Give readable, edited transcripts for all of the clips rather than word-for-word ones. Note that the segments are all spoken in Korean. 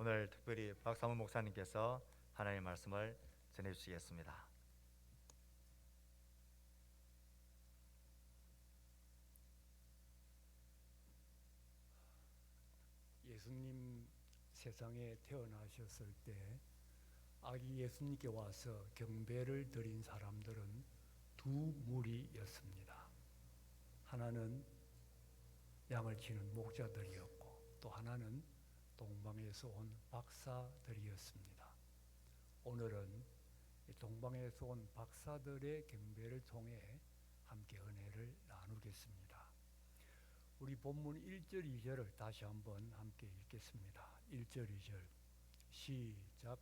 오늘 특별히 박사문 목사님께서 하나님의 말씀을 전해주시겠습니다. 예수님 세상에 태어나셨을 때 아기 예수님께 와서 경배를 드린 사람들은 두 무리였습니다. 하나는 양을 치는 목자들이었고 또 하나는 동방에서 온 박사들이었습니다. 오늘은 동방에서 온 박사들의 경배를 통해 함께 은혜를 나누겠습니다. 우리 본문 1절 2절을 다시 한번 함께 읽겠습니다. 1절 2절 시작.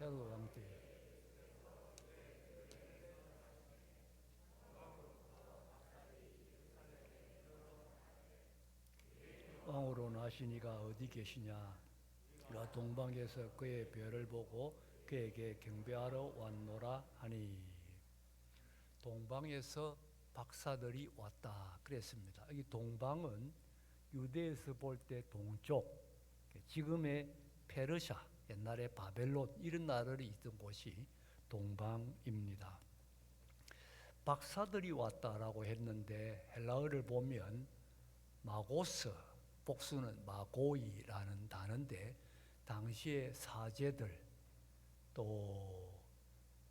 헤롯 왕 때 왕으로 나시니가 어디 계시냐? 그가 동방에서 그의 별을 보고 그에게 경배하러 왔노라 하니. 동방에서 박사들이 왔다 그랬습니다. 이 동방은 유대에서 볼 때 동쪽, 지금의 페르시아, 옛날에 바벨론 이런 나라들이 있던 곳이 동방입니다. 박사들이 왔다라고 했는데 헬라어를 보면 마고스, 복수는 마고이라는 단어인데 당시의 사제들 또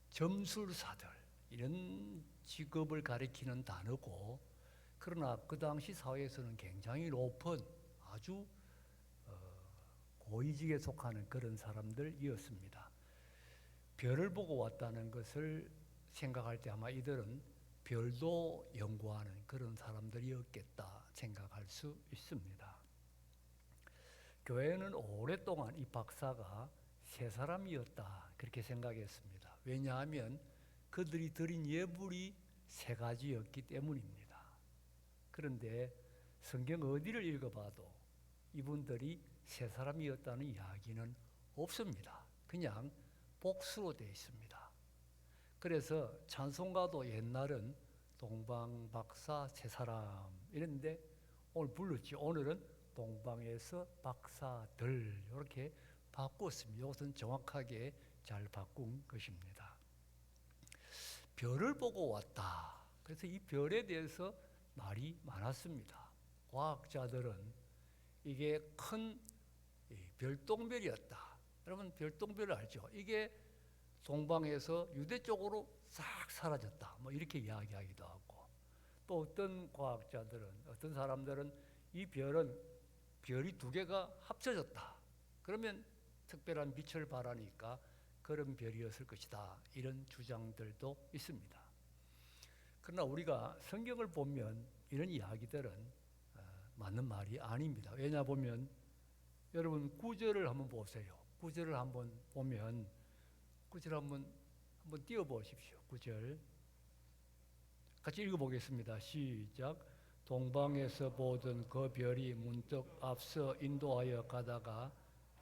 점술사들 이런 직업을 가리키는 단어고, 그러나 그 당시 사회에서는 굉장히 높은 아주 고위직에 속하는 그런 사람들이었습니다. 별을 보고 왔다는 것을 생각할 때 아마 이들은 별도 연구하는 그런 사람들이었겠다 생각할 수 있습니다. 교회는 오랫동안 이 박사가 세 사람이었다 그렇게 생각했습니다. 왜냐하면 그들이 드린 예물이 세 가지였기 때문입니다. 그런데 성경 어디를 읽어봐도 이분들이 세 사람이었다는 이야기는 없습니다. 그냥 복수로 되어 있습니다. 그래서 찬송가도 옛날은 동방박사 세 사람 이랬는데 오늘 불렀지. 오늘은 동방에서 박사들 이렇게 바꿨습니다. 이것은 정확하게 잘 바꾼 것입니다. 별을 보고 왔다. 그래서 이 별에 대해서 말이 많았습니다. 과학자들은 이게 큰 별똥별이었다. 여러분 별똥별을 알죠? 이게 동방에서 유대 쪽으로 싹 사라졌다. 뭐 이렇게 이야기하기도 하고, 또 어떤 과학자들은, 어떤 사람들은 이 별이 두 개가 합쳐졌다. 그러면 특별한 빛을 발하니까 그런 별이었을 것이다. 이런 주장들도 있습니다. 그러나 우리가 성경을 보면 이런 이야기들은 맞는 말이 아닙니다. 왜냐 보면 여러분 9절을 한번 보세요. 9절을 한번 보면 9절 한번 띄워 보십시오. 9절 같이 읽어보겠습니다. 시작. 동방에서 보던 그 별이 문득 앞서 인도하여 가다가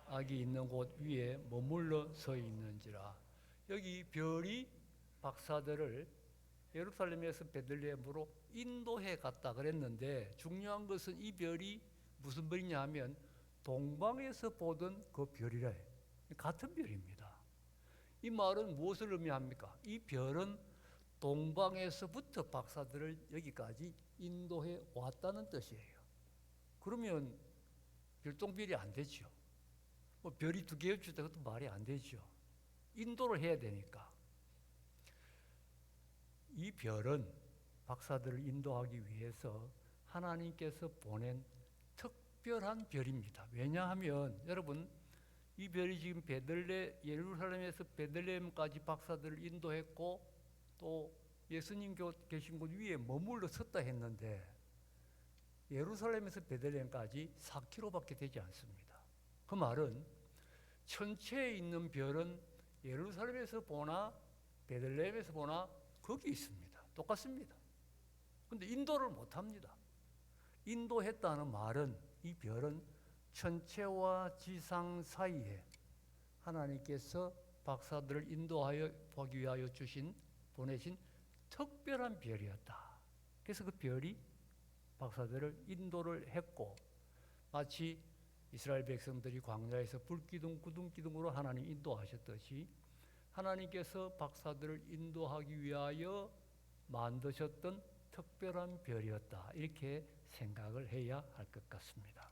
악이 있는 곳 위에 머물러 서 있는지라. 여기 별이 박사들을 예루살렘에서 베들레헴으로 인도해 갔다 그랬는데, 중요한 것은 이 별이 무슨 별이냐 하면 동방에서 보던 그 별이라 해요. 같은 별입니다. 이 말은 무엇을 의미합니까? 이 별은 동방에서부터 박사들을 여기까지 인도해 왔다는 뜻이에요. 그러면 별똥별이 안 되죠. 뭐 별이 두 개였다 그것도 말이 안 되죠. 인도를 해야 되니까. 이 별은 박사들을 인도하기 위해서 하나님께서 보낸 특별한 별입니다. 왜냐하면 여러분 이 별이 지금 예루살렘에서 베들레헴까지 박사들을 인도했고 또 예수님 계신 곳 위에 머물러 섰다 했는데 예루살렘에서 베들레헴까지 4km밖에 되지 않습니다. 그 말은 천체에 있는 별은 예루살렘에서 보나 베들레헴에서 보나 거기 있습니다. 똑같습니다. 그런데 인도를 못합니다. 인도했다는 말은 이 별은 천체와 지상 사이에 하나님께서 박사들을 인도하여 보기 위하여 보내신 특별한 별이었다. 그래서 그 별이 박사들을 인도를 했고, 마치 이스라엘 백성들이 광야에서 불기둥, 구둥기둥으로 하나님 인도하셨듯이 하나님께서 박사들을 인도하기 위하여 만드셨던 특별한 별이었다. 이렇게 생각을 해야 할 것 같습니다.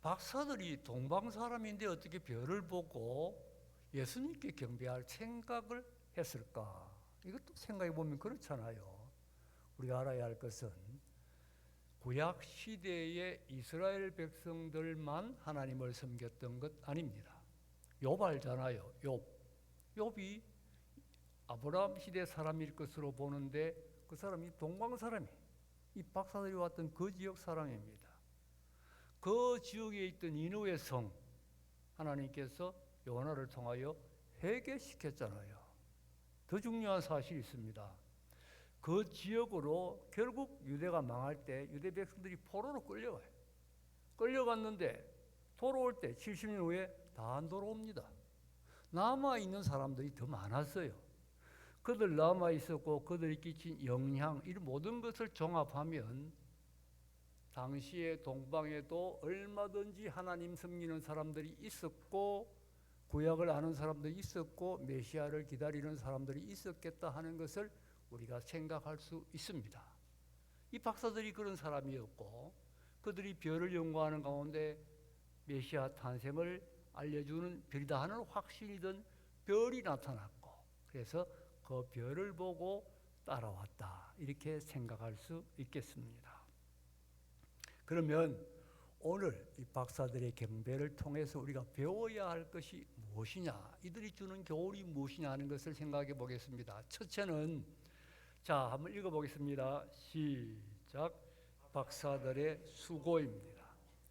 박사들이 동방 사람인데 어떻게 별을 보고 예수님께 경배할 생각을 했을까? 이것도 생각해 보면 그렇잖아요. 우리가 알아야 할 것은 구약 시대의 이스라엘 백성들만 하나님을 섬겼던 것 아닙니다. 욥 알잖아요. 욥이 아브라함 시대 사람일 것으로 보는데 그 사람이 동방 사람이, 이 박사들이 왔던 그 지역 사람입니다. 그 지역에 있던 니느웨 성 하나님께서 요나를 통하여 회개시켰잖아요. 더 중요한 사실이 있습니다. 그 지역으로 결국 유대가 망할 때 유대 백성들이 포로로 끌려가요. 끌려갔는데 돌아올 때 70년 후에 다 안 돌아옵니다. 남아있는 사람들이 더 많았어요. 그들 남아있었고 그들이 끼친 영향, 이 모든 것을 종합하면 당시에 동방에도 얼마든지 하나님 섬기는 사람들이 있었고 구약을 아는 사람들이 있었고 메시아를 기다리는 사람들이 있었겠다 하는 것을 우리가 생각할 수 있습니다. 이 박사들이 그런 사람이었고 그들이 별을 연구하는 가운데 메시아 탄생을 알려주는 별이다 하는 확신이 든 별이 나타났고 그래서 그 별을 보고 따라왔다. 이렇게 생각할 수 있겠습니다. 그러면 오늘 이 박사들의 경배를 통해서 우리가 배워야 할 것이 무엇이냐, 이들이 주는 교훈이 무엇이냐 하는 것을 생각해 보겠습니다. 첫째는 자, 한번 읽어보겠습니다. 시작. 박사들의 수고입니다.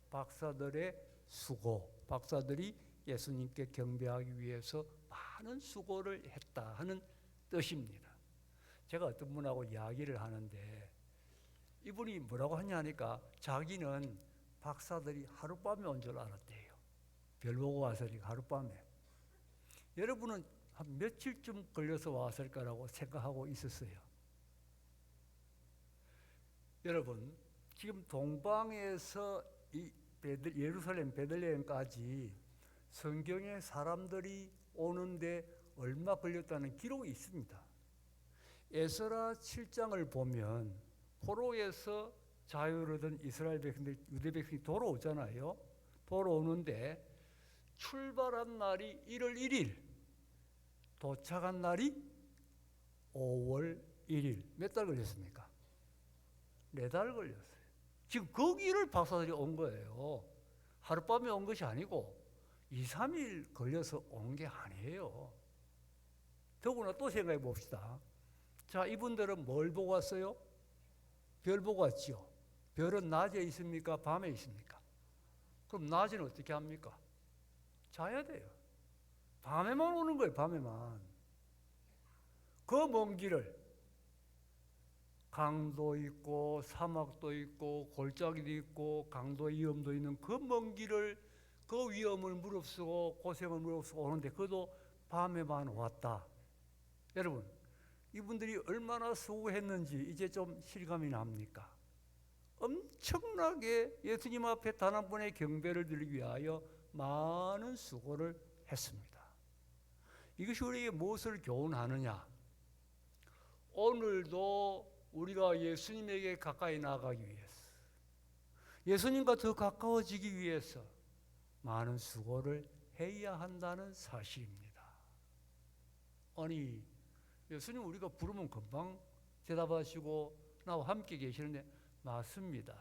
박사들의 수고. 박사들이 예수님께 경배하기 위해서 많은 수고를 했다 하는 뜻입니다. 제가 어떤 분하고 이야기를 하는데 이분이 뭐라고 하냐니까 자기는 박사들이 하룻밤에 온 줄 알았대요. 별 보고 와서니까 하룻밤에. 여러분은 한 며칠쯤 걸려서 왔을까라고 생각하고 있었어요. 여러분, 지금 동방에서 이 예루살렘 베들레헴까지 성경에 사람들이 오는데 얼마 걸렸다는 기록이 있습니다. 에스라 7장을 보면 포로에서 자유를 얻은 이스라엘 백성들, 유대 백성이 돌아오잖아요. 돌아오는데 출발한 날이 1월 1일, 도착한 날이 5월 1일. 몇 달 걸렸습니까? 4달 걸렸어요. 지금 거기를 박사들이 온 거예요. 하룻밤에 온 것이 아니고 2, 3일 걸려서 온 게 아니에요. 더구나 또 생각해 봅시다. 자, 이분들은 뭘 보고 왔어요? 별 보고 왔죠. 별은 낮에 있습니까? 밤에 있습니까? 그럼 낮에는 어떻게 합니까? 자야 돼요. 밤에만 오는 거예요. 밤에만. 그 먼 길을 강도 있고 사막도 있고 골짜기도 있고 강도의 위험도 있는 그 먼 길을 그 위험을 무릅쓰고 고생을 무릅쓰고 오는데 그것도 밤에만 왔다. 여러분, 이분들이 얼마나 수고했는지 이제 좀 실감이 납니까? 엄청나게 예수님 앞에 단 한 번의 경배를 드리기 위하여 많은 수고를 했습니다. 이것이 우리에게 무엇을 교훈하느냐? 오늘도 우리가 예수님에게 가까이 나아가기 위해서, 예수님과 더 가까워지기 위해서 많은 수고를 해야 한다는 사실입니다. 아니, 예수님 우리가 부르면 금방 대답하시고 나와 함께 계시는데 맞습니다.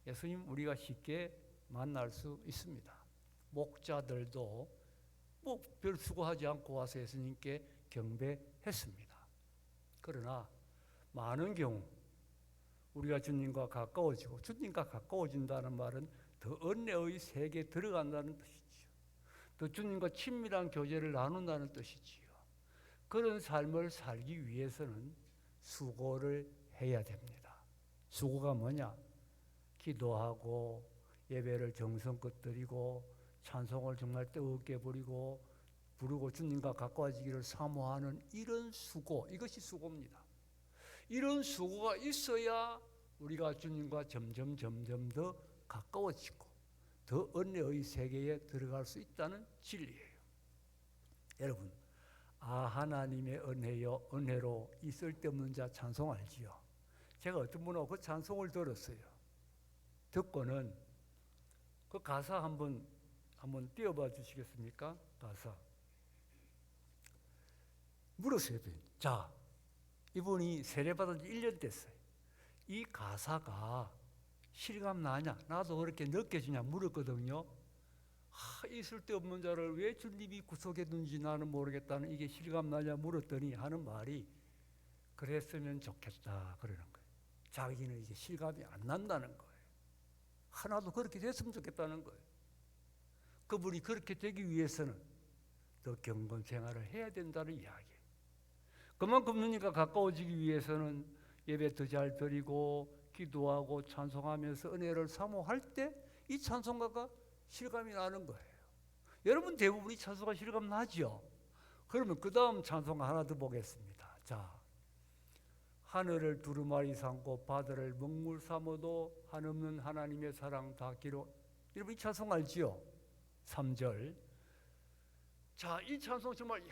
예수님 우리가 쉽게 만날 수 있습니다. 목자들도 뭐 별 수고하지 않고 와서 예수님께 경배했습니다. 그러나 많은 경우 우리가 주님과 가까워지고 주님과 가까워진다는 말은 더 은혜의 세계에 들어간다는 뜻이지요. 더 주님과 친밀한 교제를 나눈다는 뜻이지요. 그런 삶을 살기 위해서는 수고를 해야 됩니다. 수고가 뭐냐? 기도하고 예배를 정성껏 드리고 찬송을 정말 뜨겁게 부르고 주님과 가까워지기를 사모하는 이런 수고, 이것이 수고입니다. 이런 수고가 있어야 우리가 주님과 점점 더 가까워지고 더 은혜의 세계에 들어갈 수 있다는 진리예요. 여러분, 하나님의 은혜요 은혜로 이 쓸데없는 자 찬송 알지요? 제가 어떤 분하고 그 찬송을 들었어요. 듣고는 그 가사 한번 띄워봐 주시겠습니까? 가사. 물었어요. 자, 이분이 세례받은 지 1년 됐어요. 이 가사가 실감 나냐? 나도 그렇게 느껴지냐? 물었거든요. 이 쓸데없는 자를 왜 주님이 구속했는지 나는 모르겠다는 이게 실감 나냐 물었더니 하는 말이 그랬으면 좋겠다 그러는 거예요. 자기는 이제 실감이 안 난다는 거예요. 하나도 그렇게 됐으면 좋겠다는 거예요. 그분이 그렇게 되기 위해서는 더 경건 생활을 해야 된다는 이야기예요. 그만큼 주님과 가까워지기 위해서는 예배 더 잘 드리고 기도하고 찬송하면서 은혜를 사모할 때 이 찬송가가 실감이 나는 거예요. 여러분 대부분이 찬송가 실감 나죠? 그러면 그 다음 찬송가 하나 더 보겠습니다. 자, 하늘을 두루마리 삼고 바다를 먹물 삼아도 한없는 하나님의 사랑 닿기로. 여러분 이 찬송 알지요? 3절. 자, 이 찬송 정말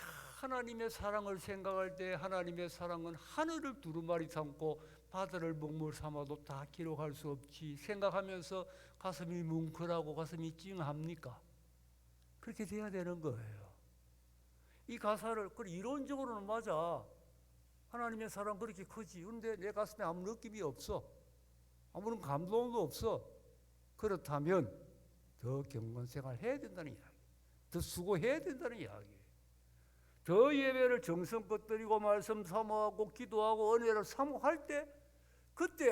하나님의 사랑을 생각할 때 하나님의 사랑은 하늘을 두루마리 삼고 바다를 먹물 삼아도 다 기록할 수 없지 생각하면서 가슴이 뭉클하고 가슴이 찡합니까? 그렇게 돼야 되는 거예요. 이 가사를 이론적으로는 맞아. 하나님의 사랑 그렇게 크지. 그런데 내 가슴에 아무 느낌이 없어. 아무런 감동도 없어. 그렇다면 더 경건생활 해야 된다는 이야기. 더 수고해야 된다는 이야기예요. 더 예배를 정성껏 드리고 말씀 사모하고 기도하고 은혜를 사모할 때 그때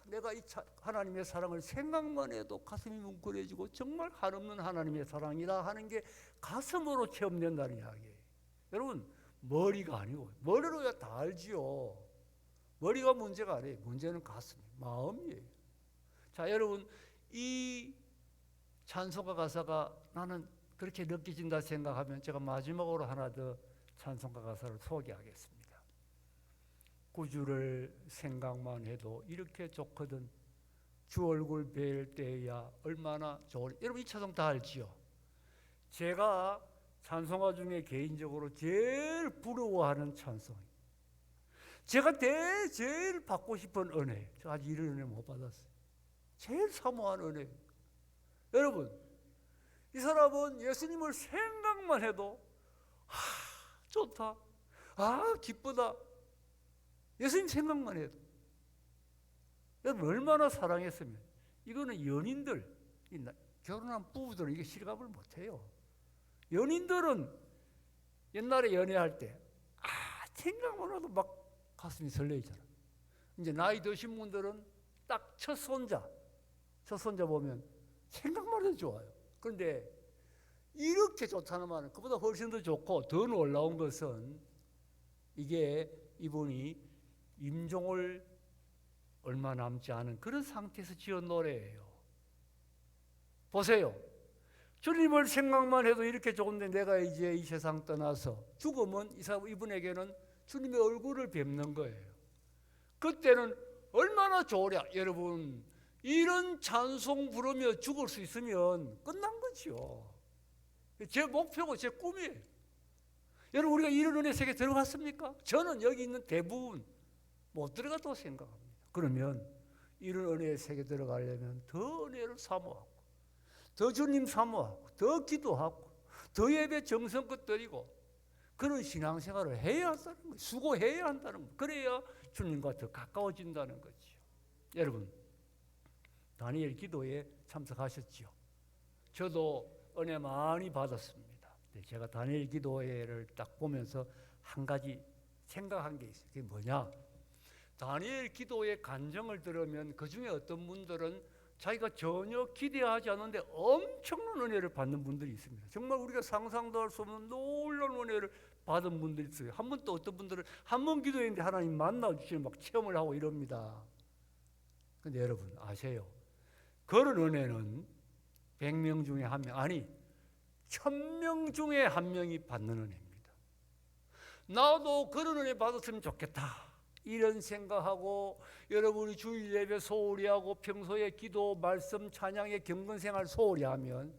내가 이 하나님의 사랑을 생각만 해도 가슴이 뭉클해지고 정말 한없는 하나님의 사랑이라 하는 게 가슴으로 체험된다는 이야기예요. 여러분 머리가 아니고 머리로야 다 알지요. 머리가 문제가 아니에요. 문제는 가슴, 마음이에요. 자, 여러분 이 찬송가 가사가 나는 그렇게 느껴진다 생각하면 제가 마지막으로 하나 더 찬송가 가사를 소개하겠습니다. 구주를 생각만 해도 이렇게 좋거든. 주 얼굴 뵐 때야 얼마나 좋으리. 여러분 이 찬송 다 알지요? 제가 찬송가 중에 개인적으로 제일 부러워하는 찬송이에요. 제가 제일 받고 싶은 은혜. 제가 아직 이런 은혜 못 받았어요. 제일 사모하는 은혜. 여러분 이 사람은 예수님을 생각만 해도 좋다, 기쁘다. 예수님 생각만 해도. 여러분 얼마나 사랑했으면. 이거는 연인들, 결혼한 부부들은 이게 실감을 못해요. 연인들은 옛날에 연애할 때 생각만 해도 막 가슴이 설레잖아. 이제 나이 드신 분들은 딱 첫 손자 보면 생각만 해도 좋아요. 그런데 이렇게 좋다는 말은 그보다 훨씬 더 좋고 더 놀라운 것은 이게 이분이 임종을 얼마 남지 않은 그런 상태에서 지은 노래예요. 보세요. 주님을 생각만 해도 이렇게 좋은데 내가 이제 이 세상 떠나서 죽으면 이분에게는 주님의 얼굴을 뵙는 거예요. 그때는 얼마나 좋으랴. 여러분 이런 찬송 부르며 죽을 수 있으면 끝난 거죠. 제 목표고 제 꿈이에요. 여러분 우리가 이런 은혜 세계에 들어갔습니까? 저는 여기 있는 대부분 못 들어갔다고 생각합니다. 그러면 이런 은혜의 세계에 들어가려면 더 은혜를 사모하고 더 주님 사모하고 더 기도하고 더 예배 정성껏 드리고 그런 신앙생활을 해야 한다는 거예요. 수고해야 한다는 거예요. 그래야 주님과 더 가까워진다는 거죠. 여러분 다니엘 기도에 참석하셨죠? 저도 은혜 많이 받았습니다. 제가 다니엘 기도회를 딱 보면서 한 가지 생각한 게 있어요. 그게 뭐냐? 다니엘 기도의 간증을 들으면 그중에 어떤 분들은 자기가 전혀 기대하지 않는데 엄청난 은혜를 받는 분들이 있습니다. 정말 우리가 상상도 할 수 없는 놀라운 은혜를 받은 분들이 있어요. 한 번 또 어떤 분들은 한 번 기도했는데 하나님 만나주시는 막 체험을 하고 이럽니다. 근데 여러분 아세요? 그런 은혜는 100명 중에 한 명, 아니 1000명 중에 한 명이 받는 은혜입니다. 나도 그런 은혜 받았으면 좋겠다. 이런 생각하고 여러분이 주일 예배 소홀히 하고 평소에 기도, 말씀, 찬양의 경건생활 소홀히 하면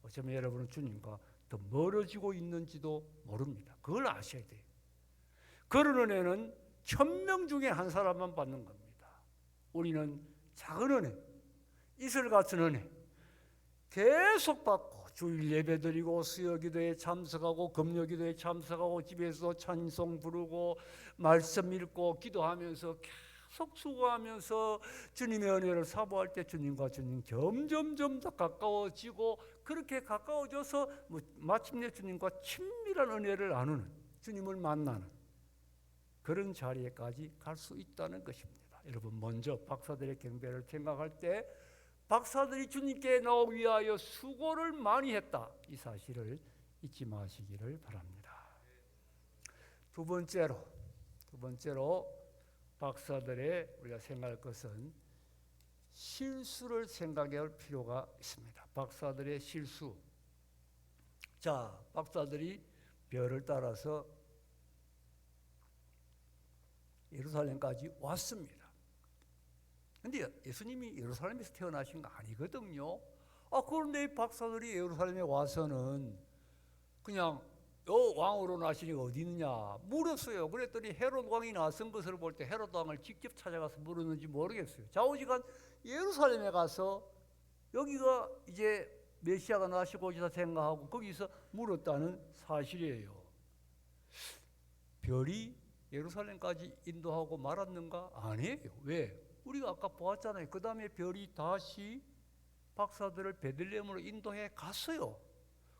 어쩌면 여러분은 주님과 더 멀어지고 있는지도 모릅니다. 그걸 아셔야 돼요. 그런 은혜는 1000명 중에 한 사람만 받는 겁니다. 우리는 작은 은혜, 이슬 같은 은혜 계속 받고 주일 예배 드리고 수요기도에 참석하고 금요기도에 참석하고 집에서 찬송 부르고 말씀 읽고 기도하면서 계속 수고하면서 주님의 은혜를 사모할 때 주님과 주님 점점 더 가까워지고 그렇게 가까워져서 마침내 주님과 친밀한 은혜를 나누는, 주님을 만나는 그런 자리에까지 갈 수 있다는 것입니다. 여러분, 먼저 박사들의 경배를 생각할 때 박사들이 주님께 나오기 위하여 수고를 많이 했다, 이 사실을 잊지 마시기를 바랍니다. 두 번째로 박사들의 우리가 생각할 것은 실수를 생각할 필요가 있습니다. 박사들의 실수. 자, 박사들이 별을 따라서 예루살렘까지 왔습니다. 근데 예수님이 예루살렘에서 태어나신 거 아니거든요. 그런데 이 박사들이 예루살렘에 와서는 그냥 왕으로 나시니 어디 있느냐 물었어요. 그랬더니 헤롯 왕이 나선 것을 볼 때 헤롯 왕을 직접 찾아가서 물었는지 모르겠어요. 좌우지간 예루살렘에 가서 여기가 이제 메시아가 나실 곳이다 생각하고 거기서 물었다는 사실이에요. 별이 예루살렘까지 인도하고 말았는가? 아니에요. 왜? 우리가 아까 보았잖아요. 그 다음에 별이 다시 박사들을 베들레헴으로 인도해 갔어요.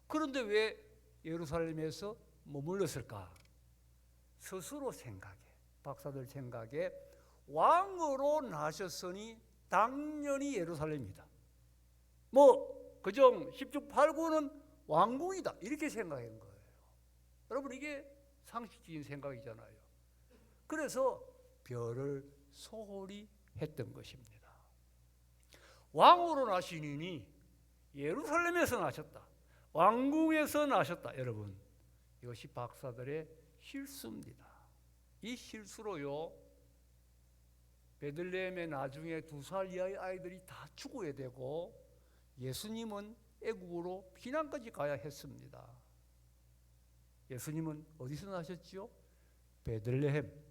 그런데 왜 예루살렘에서 머물렀을까? 스스로 생각해, 박사들 생각에 왕으로 나셨으니 당연히 예루살렘이다. 그정 10중 8구는 왕궁이다, 이렇게 생각한 거예요. 여러분, 이게 상식적인 생각이잖아요. 그래서 별을 소홀히 했던 것입니다. 왕으로 나시니 예루살렘에서 나셨다, 왕궁에서 나셨다. 여러분, 이것이 박사들의 실수입니다. 이 실수로요, 베들레헴에 나중에 2살 이하의 아이들이 다 죽어야 되고 예수님은 애국으로 피난까지 가야 했습니다. 예수님은 어디서 나셨지요? 베들레헴.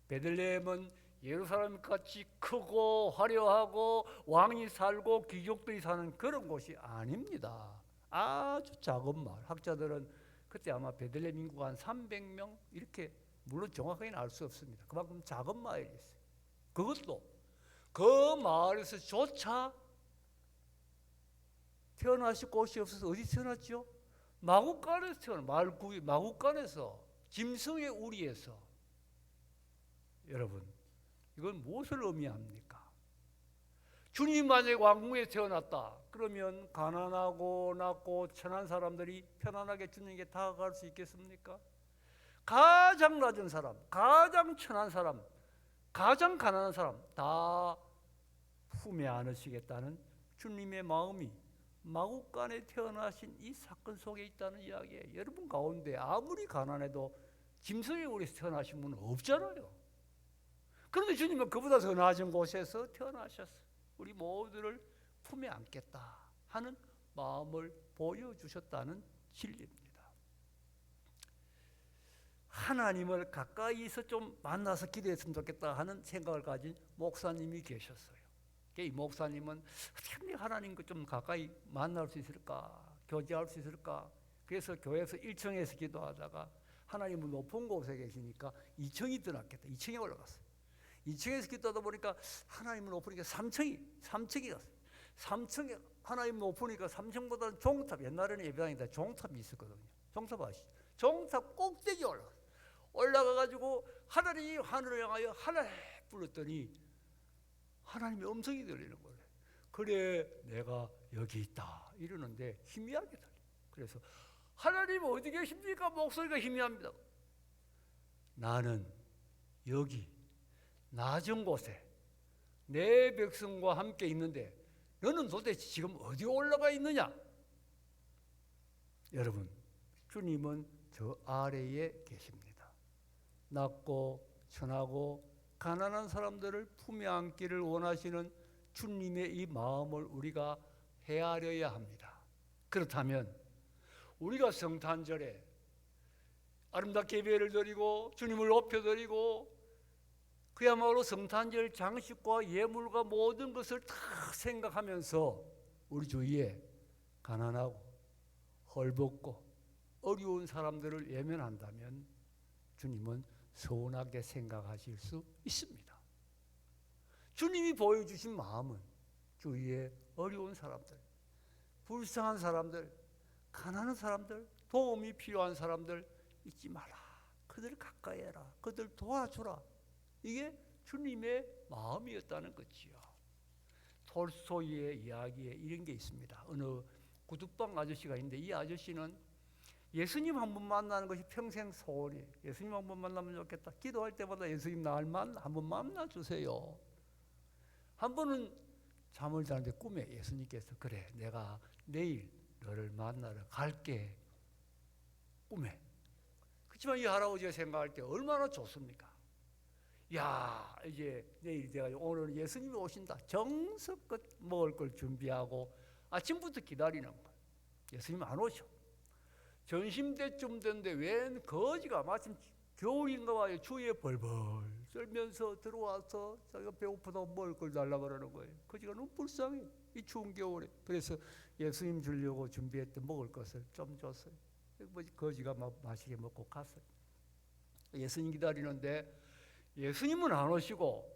베들레헴은 예루살렘같이 크고 화려하고 왕이 살고 귀족들이 사는 그런 곳이 아닙니다. 아주 작은 마을. 학자들은 그때 아마 베들레헴 인구가 한 300명 이렇게, 물론 정확하게는 알 수 없습니다. 그만큼 작은 마을이었어요. 그것도 그 마을에서조차 태어나실 곳이 없어서 어디 태어났죠? 마구간에서 마구간에서 짐승의 우리에서. 여러분, 이건 무엇을 의미합니까? 주님 만약에 왕궁에 태어났다 그러면 가난하고 낮고 천한 사람들이 편안하게 주님께 다가갈 수 있겠습니까? 가장 낮은 사람, 가장 천한 사람, 가장 가난한 사람 다 품에 안으시겠다는 주님의 마음이 마구간에 태어나신 이 사건 속에 있다는 이야기예요. 여러분 가운데 아무리 가난해도 짐승의 우리에서 태어나신 분은 없잖아요. 그런데 주님은 그보다 더 낮은 곳에서 태어나셨어요. 우리 모두를 품에 안겠다 하는 마음을 보여주셨다는 진리입니다. 하나님을 가까이서 좀 만나서 기도했으면 좋겠다 하는 생각을 가진 목사님이 계셨어요. 이 목사님은 어떻게 하나님과 좀 가까이 만날 수 있을까, 교제할 수 있을까. 그래서 교회에서 1층에서 기도하다가 하나님은 높은 곳에 계시니까 2층이 더 낫겠다, 2층에 올라갔어요. 2층에서 기도하다 보니까 하나님은 높으니까 3층이 갔어요. 3층에 하나님 높으니까 3층보다는 종탑, 옛날에는 예배당에다 종탑이 있었거든요. 종탑 아시죠? 종탑 꼭대기 올라가가지고 하나님이 하늘을 향하여 하나님 불렀더니 하나님의 음성이 들리는 거예요. 그래, 내가 여기 있다 이러는데 희미하게 들려요. 그래서 하나님 어디 계십니까? 목소리가 희미합니다. 나는 여기 낮은 곳에 내 백성과 함께 있는데 너는 도대체 지금 어디 올라가 있느냐? 여러분, 주님은 저 아래에 계십니다. 낮고 천하고 가난한 사람들을 품에 안기를 원하시는 주님의 이 마음을 우리가 헤아려야 합니다. 그렇다면 우리가 성탄절에 아름답게 예배를 드리고 주님을 높여드리고 그야말로 성탄절 장식과 예물과 모든 것을 다 생각하면서 우리 주위에 가난하고 헐벗고 어려운 사람들을 외면한다면 주님은 서운하게 생각하실 수 있습니다. 주님이 보여주신 마음은 주위에 어려운 사람들, 불쌍한 사람들, 가난한 사람들, 도움이 필요한 사람들 잊지 마라. 그들 가까이 해라. 그들 도와주라. 이게 주님의 마음이었다는 거지요. 톨스토이의 이야기에 이런 게 있습니다. 어느 구두방 아저씨가 있는데 이 아저씨는 예수님 한 번 만나는 것이 평생 소원이에요. 예수님 한 번 만나면 좋겠다. 기도할 때마다 예수님 나를 한 번 만나주세요. 한 번은 잠을 자는데 꿈에 예수님께서 그래 내가 내일 너를 만나러 갈게. 꿈에. 그렇지만 이 할아버지가 생각할 때 얼마나 좋습니까? 야 이제 내일 돼가지고 오늘 예수님이 오신다. 정성껏 먹을 걸 준비하고 아침부터 기다리는 거예요. 예수님 안 오셔. 점심 때쯤 됐는데 웬 거지가 마침 겨울인가 봐요. 추위에 벌벌 떨면서 들어와서 자기가 배고프다고 먹을 걸 달라고 그러는 거예요. 거지가 너무 불쌍해. 이 추운 겨울에. 그래서 예수님 주려고 준비했던 먹을 것을 좀 줬어요. 거지가 맛있게 먹고 갔어요. 예수님 기다리는데 예수님은 안 오시고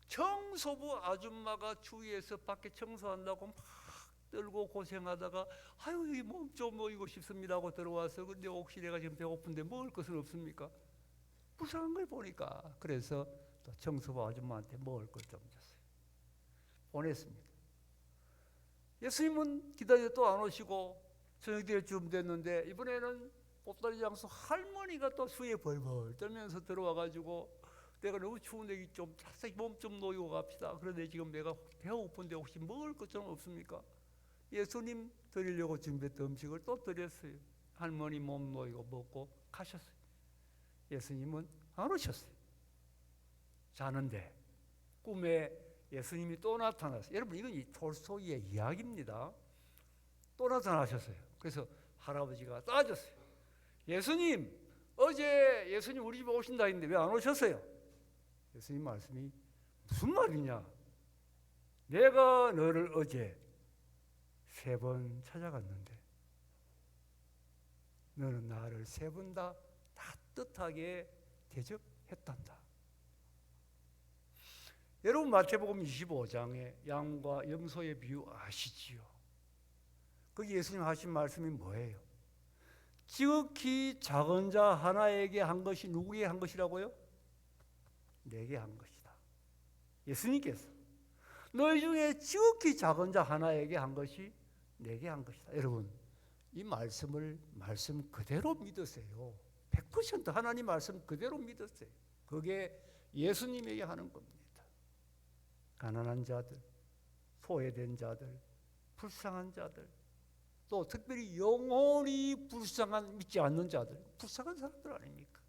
청소부 아줌마가 주위에서 밖에 청소한다고 막 떨고 고생하다가 아유 여기 몸 좀 모이고 싶습니다 하고 들어와서 근데 혹시 내가 지금 배고픈데 먹을 것은 없습니까? 불쌍한 걸 보니까 그래서 또 청소부 아줌마한테 먹을 걸 좀 줬어요. 보냈습니다. 예수님은 기다려 또 안 오시고 저녁 때쯤 됐는데 이번에는 보따리 장수 할머니가 또 수에 벌벌 떨면서 들어와가지고 내가 너무 추운데 좀 살짝 몸 좀 놓이고 갑시다. 그런데 지금 내가 배고픈데 혹시 먹을 것 좀 없습니까? 예수님 드리려고 준비했던 음식을 또 드렸어요. 할머니 몸 놓이고 먹고 가셨어요. 예수님은 안 오셨어요. 자는데 꿈에 예수님이 또 나타났어요. 여러분 이건 이 톨스토이의 이야기입니다. 또 나타나셨어요. 그래서 할아버지가 따졌어요. 예수님 어제 예수님 우리 집에 오신다 했는데 왜 안 오셨어요? 예수님 말씀이 무슨 말이냐? 내가 너를 어제 3번 찾아갔는데 너는 나를 3번 다 따뜻하게 대접했단다. 여러분 마태복음 25장에 양과 염소의 비유 아시지요? 거기 예수님 하신 말씀이 뭐예요? 지극히 작은 자 하나에게 한 것이 누구에게 한 것이라고요? 내게 한 것이다. 예수님께서 너희 중에 지극히 작은 자 하나에게 한 것이 내게 한 것이다. 여러분 이 말씀을 말씀 그대로 믿으세요. 100% 하나님 말씀 그대로 믿으세요. 그게 예수님에게 하는 겁니다. 가난한 자들, 소외된 자들, 불쌍한 자들, 또 특별히 영혼이 불쌍한 믿지 않는 자들, 불쌍한 사람들 아닙니까?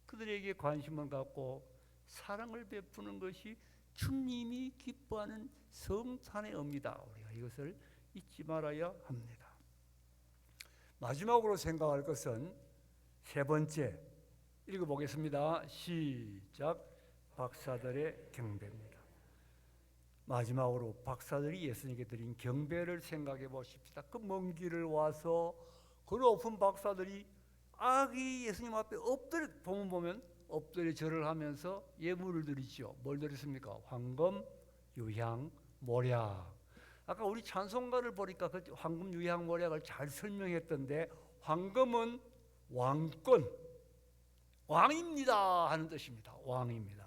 그들에게 관심을 갖고 사랑을 베푸는 것이 주님이 기뻐하는 성탄의 의미다. 우리가 이것을 잊지 말아야 합니다. 마지막으로 생각할 것은 3번째 읽어보겠습니다. 시작. 박사들의 경배입니다. 마지막으로 박사들이 예수님께 드린 경배를 생각해 보십시다. 그 먼 길을 와서 그 높은 박사들이 아기 예수님 앞에 보면 엎드려 절을 하면서 예물을 드리죠. 뭘 드렸습니까? 황금, 유향, 모략. 아까 우리 찬송가를 보니까 그 황금, 유향, 모략을 잘 설명했던데 황금은 왕권, 왕입니다 하는 뜻입니다. 왕입니다.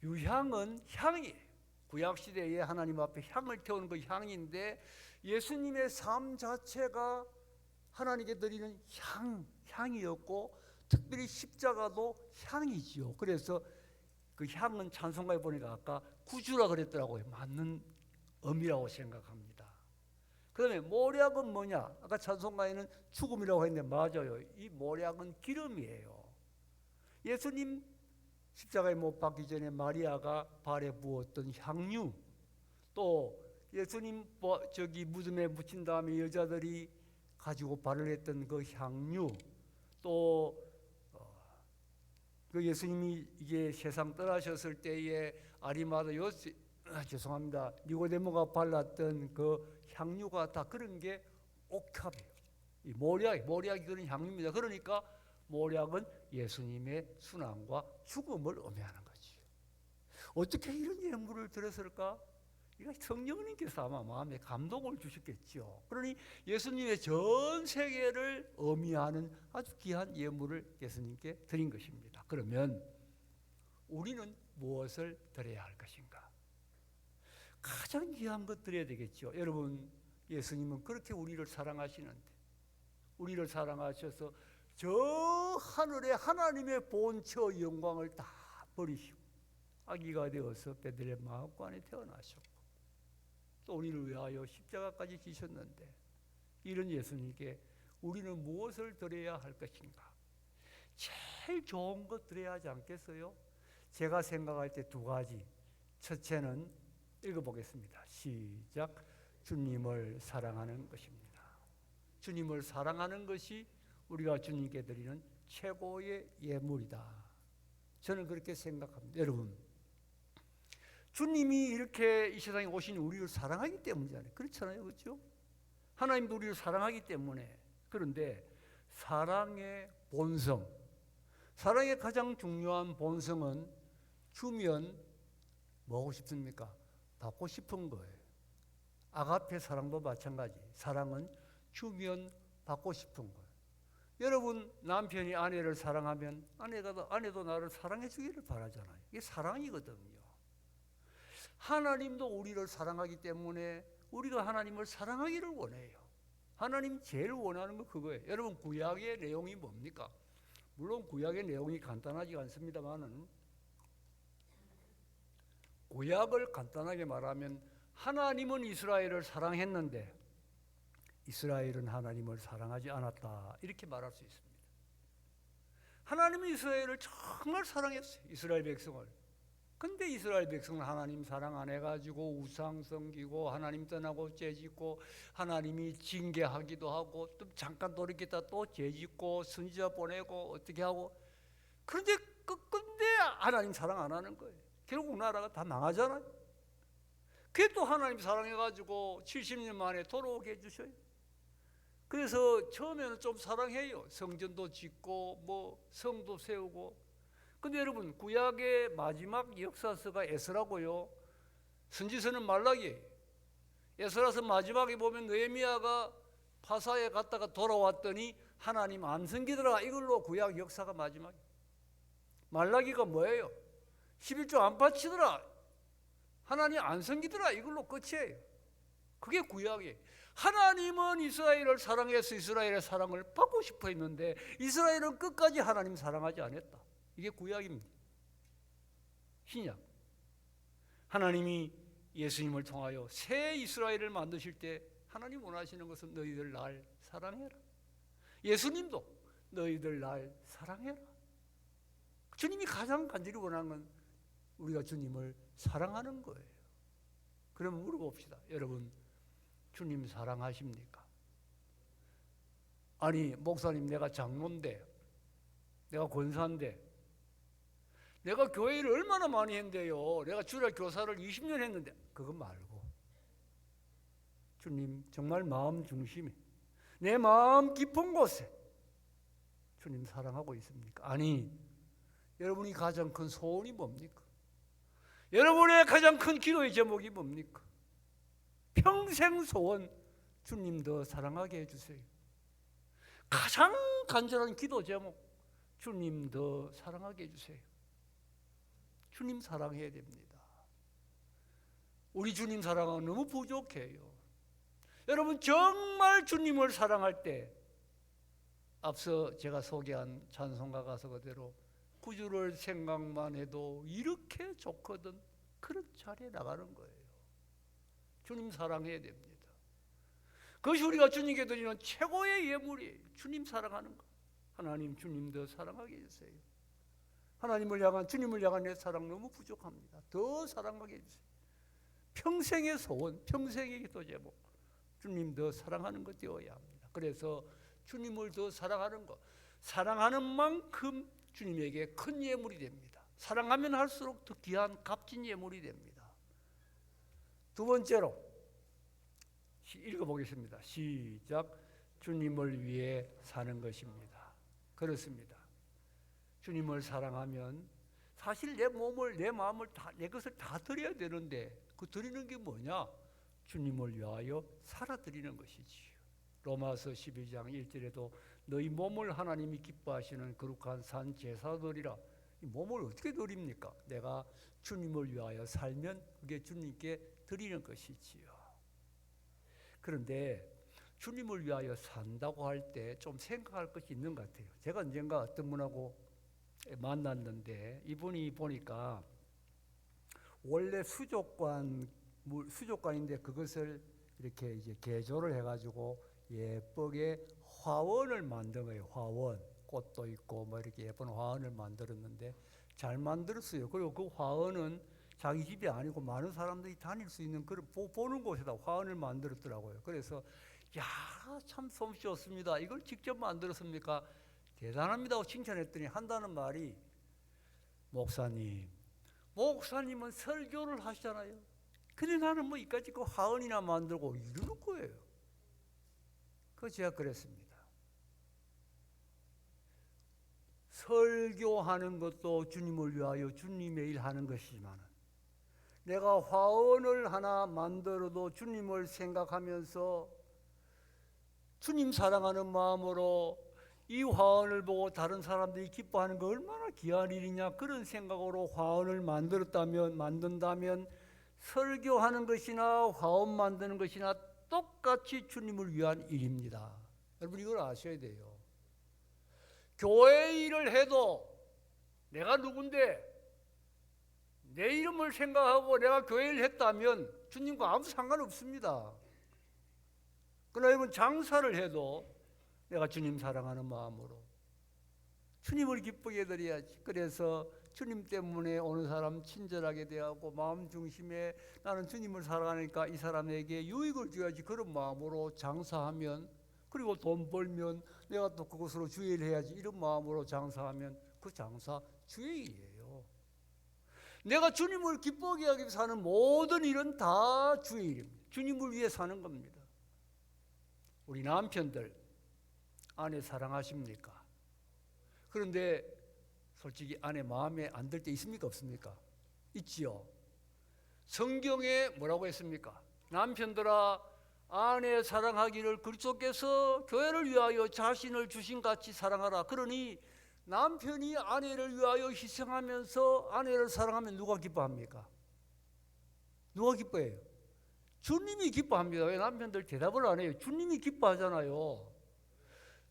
유향은 향이에요. 구약시대에 하나님 앞에 향을 태우는 그 향인데 예수님의 삶 자체가 하나님께 드리는 향이었고 특별히 십자가도 향이지요. 그래서 그 향은 찬송가에 보니까 아까 구주라 그랬더라고요. 맞는 의미라고 생각합니다. 그 다음에 모략은 뭐냐? 아까 찬송가에는 죽음이라고 했는데 맞아요. 이 모략은 기름이에요. 예수님 십자가에 못 박기 전에 마리아가 발에 부었던 향유, 또 예수님 무덤에 묻힌 다음에 여자들이 가지고 발을 했던 그 향유, 또 그 예수님이 이제 세상 떠나셨을 때에 아리마다 죄송합니다. 니고데모가 발랐던 그 향유가 다 그런 게 옥합이에요. 이 모략이 그런 향유입니다. 그러니까 모략은 예수님의 순환과 죽음을 의미하는 거지. 어떻게 이런 예물을 드렸을까? 이거 성령님께서 아마 마음에 감동을 주셨겠죠. 그러니 예수님의 전 세계를 의미하는 아주 귀한 예물을 예수님께 드린 것입니다. 그러면 우리는 무엇을 드려야 할 것인가? 가장 귀한 것 드려야 되겠죠. 여러분, 예수님은 그렇게 우리를 사랑하시는데, 우리를 사랑하셔서 저 하늘에 하나님의 본처 영광을 다 버리시고 아기가 되어서 베들레헴 마을관에 태어나셨고 또 우리를 위하여 십자가까지 지셨는데, 이런 예수님께 우리는 무엇을 드려야 할 것인가? 제일 좋은 것 드려야 하지 않겠어요? 제가 생각할 때 두 가지. 첫째는 읽어보겠습니다. 시작. 주님을 사랑하는 것입니다. 주님을 사랑하는 것이 우리가 주님께 드리는 최고의 예물이다. 저는 그렇게 생각합니다. 여러분, 주님이 이렇게 이 세상에 오신 우리를 사랑하기 때문이잖아요. 그렇잖아요, 그렇죠? 하나님도 우리를 사랑하기 때문에. 그런데 사랑의 본성, 사랑의 가장 중요한 본성은 주면 뭐 하고 싶습니까? 받고 싶은 거예요. 아가페 사랑도 마찬가지. 사랑은 주면 받고 싶은 거예요. 여러분, 남편이 아내를 사랑하면 아내도 나를 사랑해 주기를 바라잖아요. 이게 사랑이거든요. 하나님도 우리를 사랑하기 때문에 우리가 하나님을 사랑하기를 원해요. 하나님 제일 원하는 건 그거예요. 여러분, 구약의 내용이 뭡니까? 물론 구약의 내용이 간단하지 않습니다만은, 구약을 간단하게 말하면 하나님은 이스라엘을 사랑했는데 이스라엘은 하나님을 사랑하지 않았다, 이렇게 말할 수 있습니다. 하나님은 이스라엘을 정말 사랑했어요. 이스라엘 백성을. 근데 이스라엘 백성은 하나님 사랑 안 해가지고 우상 섬기고 하나님 떠나고 죄짓고 하나님이 징계하기도 하고 또 잠깐 돌이켰다 또 죄짓고 선지자 보내고 어떻게 하고, 그런데 근데 하나님 사랑 안 하는 거예요. 결국 나라가 다 망하잖아요. 그게 또 하나님 사랑해가지고 70년 만에 돌아오게 해주셔요. 그래서 처음에는 좀 사랑해요. 성전도 짓고 뭐 성도 세우고. 근데 여러분, 구약의 마지막 역사서가 에스라고요. 선지서는 말라기예요. 에스라서 마지막에 보면 느헤미야가 파사에 갔다가 돌아왔더니 하나님 안 섬기더라, 이걸로 구약 역사가 마지막이에요. 말라기가 뭐예요? 11조 안 바치더라, 하나님 안 섬기더라, 이걸로 끝이에요. 그게 구약이에요. 하나님은 이스라엘을 사랑해서 이스라엘의 사랑을 받고 싶어 했는데 이스라엘은 끝까지 하나님 사랑하지 않았다. 이게 구약입니다. 신약, 하나님이 예수님을 통하여 새 이스라엘을 만드실 때 하나님 원하시는 것은 너희들 날 사랑해라. 예수님도 너희들 날 사랑해라. 주님이 가장 간절히 원하는 건 우리가 주님을 사랑하는 거예요. 그러면 물어봅시다. 여러분, 주님 사랑하십니까? 아니, 목사님, 내가 장로인데, 내가 권사인데, 내가 교회를 얼마나 많이 했는데요, 내가 주일 교사를 20년 했는데, 그거 말고 주님 정말 마음 중심에, 내 마음 깊은 곳에 주님 사랑하고 있습니까? 아니, 여러분이 가장 큰 소원이 뭡니까? 여러분의 가장 큰 기도의 제목이 뭡니까? 평생 소원, 주님 더 사랑하게 해주세요. 가장 간절한 기도 제목, 주님 더 사랑하게 해주세요. 주님 사랑해야 됩니다. 우리 주님 사랑은 너무 부족해요. 여러분, 정말 주님을 사랑할 때 앞서 제가 소개한 찬송가 가사 그대로 구주를 생각만 해도 이렇게 좋거든, 그런 자리에 나가는 거예요. 주님 사랑해야 됩니다. 그것이 우리가 주님께 드리는 최고의 예물이에요. 주님 사랑하는 거. 하나님, 주님 더 사랑하게 해주세요. 하나님을 향한, 주님을 향한 내 사랑 너무 부족합니다. 더 사랑하게 해주세요. 평생의 소원, 평생의 기도 제목, 주님 더 사랑하는 것 되어야 합니다. 그래서 주님을 더 사랑하는 것, 사랑하는 만큼 주님에게 큰 예물이 됩니다. 사랑하면 할수록 더 귀한 값진 예물이 됩니다. 두 번째로 읽어보겠습니다. 시작. 주님을 위해 사는 것입니다. 그렇습니다. 주님을 사랑하면 사실 내 몸을, 내 마음을 다, 내 것을 다 드려야 되는데 그 드리는 게 뭐냐? 주님을 위하여 살아드리는 것이지요. 로마서 12장 1절에도 너희 몸을 하나님이 기뻐하시는 거룩한 산 제사드리라. 이 몸을 어떻게 드립니까? 내가 주님을 위하여 살면 그게 주님께 드리는 것이지요. 그런데 주님을 위하여 산다고 할 때 좀 생각할 것이 있는 것 같아요. 제가 언젠가 어떤 분하고 만났는데 이분이 보니까 원래 수족관인데 그것을 이렇게 이제 개조를 해가지고 예쁘게 화원을 만든 거예요. 화원, 꽃도 있고 뭐 이렇게 예쁜 화원을 만들었는데 잘 만들었어요. 그리고 그 화원은 자기 집이 아니고 많은 사람들이 다닐 수 있는 그런 보는 곳에다 화원을 만들었더라고요. 그래서 야, 참 솜씨였습니다. 이걸 직접 만들었습니까? 대단합니다. 칭찬했더니 한다는 말이 목사님은 설교를 하시잖아요. 근데 나는 뭐 이까짓 거 화원이나 만들고 이러는 거예요. 그래서 제가 그랬습니다. 설교하는 것도 주님을 위하여 주님의 일 하는 것이지만 내가 화원을 하나 만들어도 주님을 생각하면서 주님 사랑하는 마음으로 이 화원을 보고 다른 사람들이 기뻐하는 거 얼마나 귀한 일이냐, 그런 생각으로 화원을 만든다면 설교하는 것이나 화원 만드는 것이나 똑같이 주님을 위한 일입니다. 여러분 이걸 아셔야 돼요. 교회 일을 해도 내가 누군데 내 이름을 생각하고 내가 교회 일을 했다면 주님과 아무 상관없습니다. 그러나 여러분 장사를 해도 내가 주님 사랑하는 마음으로 주님을 기쁘게 드려야지. 그래서 주님 때문에 어느 사람 친절하게 대하고 마음 중심에 나는 주님을 사랑하니까 이 사람에게 유익을 줘야지, 그런 마음으로 장사하면, 그리고 돈 벌면 내가 또 그것으로 주의 일 해야지, 이런 마음으로 장사하면 그 장사 주의 일이에요. 내가 주님을 기쁘게 하기 위해서 하는 모든 일은 다 주의 일입니다. 주님을 위해 사는 겁니다. 우리 남편들 아내 사랑하십니까? 그런데 솔직히 아내 마음에 안 들 때 있습니까? 없습니까? 있지요. 성경에 뭐라고 했습니까? 남편들아 아내 사랑하기를 그리스도께서 교회를 위하여 자신을 주신 같이 사랑하라. 그러니 남편이 아내를 위하여 희생하면서 아내를 사랑하면 누가 기뻐합니까? 누가 기뻐해요? 주님이 기뻐합니다. 왜 남편들 대답을 안 해요? 주님이 기뻐하잖아요.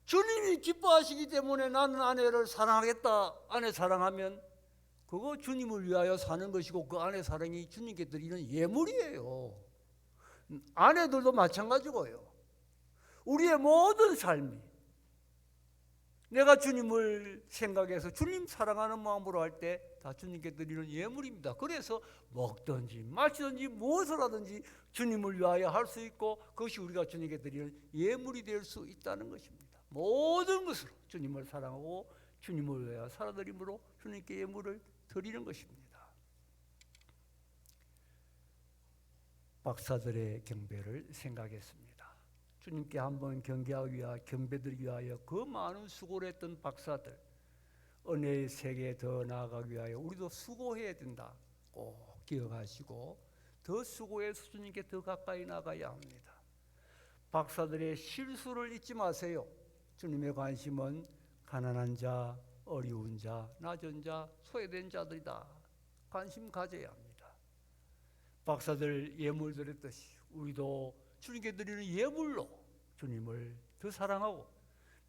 주님이 기뻐하시기 때문에 나는 아내를 사랑하겠다. 아내 사랑하면 그거 주님을 위하여 사는 것이고 그 아내 사랑이 주님께 드리는 예물이에요. 아내들도 마찬가지고요. 우리의 모든 삶이 내가 주님을 생각해서 주님 사랑하는 마음으로 할 때 다 주님께 드리는 예물입니다. 그래서 먹든지 마시든지 무엇을 하든지 주님을 위하여 할 수 있고 그것이 우리가 주님께 드리는 예물이 될 수 있다는 것입니다. 모든 것으로 주님을 사랑하고 주님을 위하여 살아드림으로 주님께 예물을 드리는 것입니다. 박사들의 경배를 생각했습니다. 주님께 한번 경배드리기 위하여 그 많은 수고를 했던 박사들, 은혜의 세계에 더 나아가기 위하여 우리도 수고해야 된다. 꼭 기억하시고 더 수고해서 주님께 더 가까이 나가야 합니다. 박사들의 실수를 잊지 마세요. 주님의 관심은 가난한 자, 어려운 자, 낮은 자, 소외된 자들이다. 관심 가져야 합니다. 박사들 예물 드렸듯이 우리도 주님께 드리는 예물로 주님을 더 사랑하고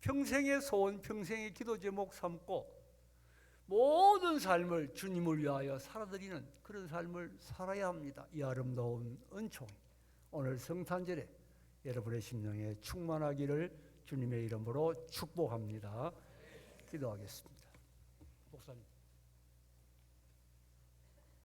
평생의 소원, 평생의 기도 제목 삼고 모든 삶을 주님을 위하여 살아드리는 그런 삶을 살아야 합니다. 이 아름다운 은총이 오늘 성탄절에 여러분의 심령에 충만하기를 주님의 이름으로 축복합니다. 기도하겠습니다. 목사님.